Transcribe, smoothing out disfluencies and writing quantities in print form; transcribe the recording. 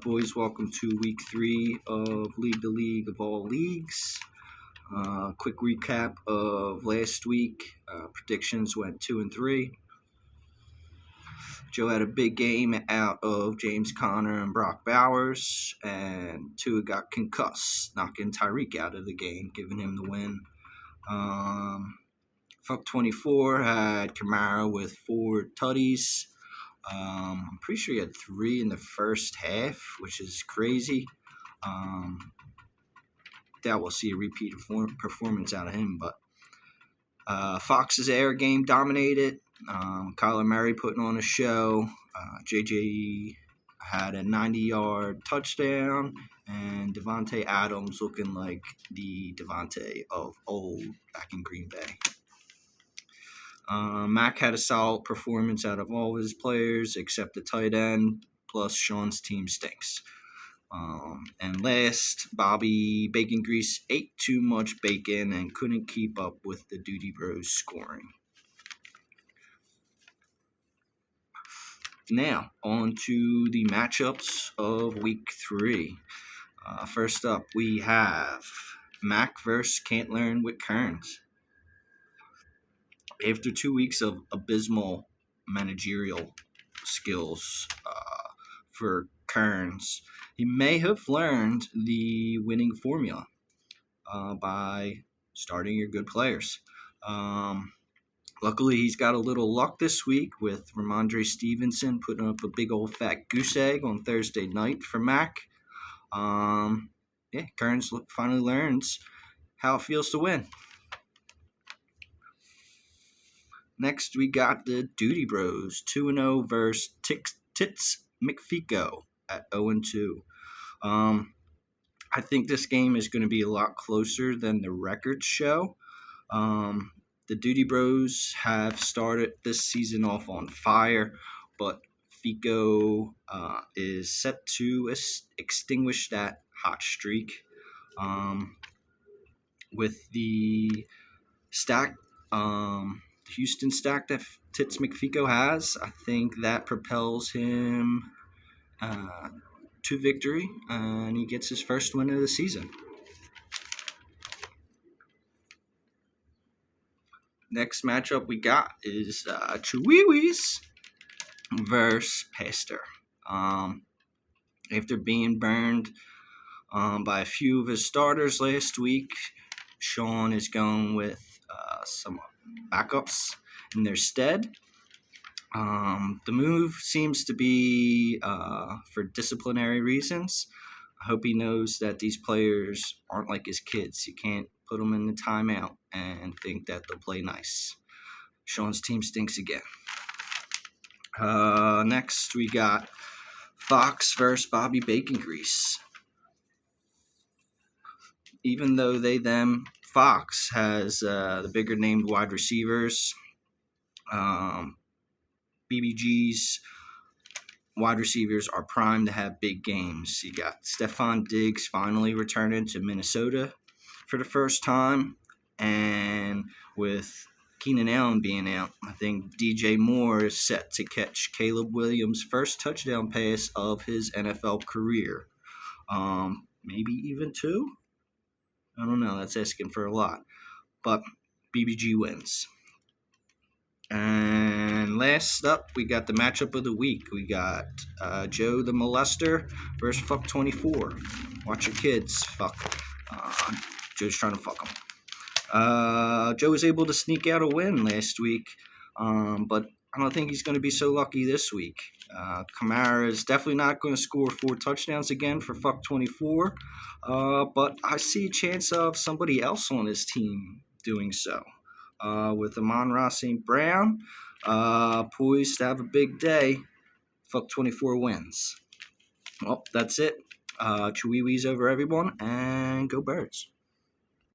boys? Welcome to week 3 of League to League of all leagues. Quick recap of last week. Predictions went 2 and 3. Joe had a big game out of James Conner and Brock Bowers, and Tua got concussed, knocking Tyreek out of the game, giving him the win. Fuck 24 had Kamara with 4 tutties. I'm pretty sure he had 3 in the first half, which is crazy. Doubt we'll see a repeat performance out of him, but Fox's air game dominated. Kyler Murray putting on a show. JJ had a 90-yard touchdown, and Devontae Adams looking like the Devontae of old back in Green Bay. Mac had a solid performance out of all his players except the tight end, plus Sean's team stinks. And last, Bobby Bacon Grease ate too much bacon and couldn't keep up with the Duty Bros scoring. Now, on to the matchups of week 3. First up, we have Mac versus Can't Learn with Kearns. After 2 weeks of abysmal managerial skills for Kearns, he may have learned the winning formula by starting your good players. Luckily, he's got a little luck this week with Ramondre Stevenson putting up a big old fat goose egg on Thursday night for Mac. Kearns finally learns how it feels to win. Next, we got the Duty Bros, 2-0 versus Tits McFico at 0-2. I think this game is going to be a lot closer than the records show. The Duty Bros have started this season off on fire, but Fico is set to extinguish that hot streak. With the stack, Houston stack that Tits McFico has, I think that propels him to victory, and he gets his first win of the season. Next matchup we got is Chihuihuis versus Pastor. After being burned by a few of his starters last week, Sean is going with some backups in their stead. The move seems to be for disciplinary reasons. I hope he knows that these players aren't like his kids. You can't put them in the timeout and think that they'll play nice. Sean's team stinks again. Next, we got Fox versus Bobby Bacon Grease. Even though Fox has the bigger named wide receivers. BBG's wide receivers are primed to have big games. You got Stephon Diggs finally returning to Minnesota for the first time, and with Keenan Allen being out, I think DJ Moore is set to catch Caleb Williams' first touchdown pass of his NFL career. Maybe even 2? I don't know. That's asking for a lot. But BBG wins. And last up, we got the matchup of the week. We got Joe the Molester versus Fuck 24. Watch your kids. Fuck. Joe's trying to fuck them. Joe was able to sneak out a win last week, but I don't think he's going to be so lucky this week. Kamara is definitely not going to score 4 touchdowns again for Fuck 24, but I see a chance of somebody else on his team doing so. With Amon-Ra St. Brown, poised to have a big day. Fuck 24 wins. Well, that's it. Chihuihuis over everyone, and go Birds.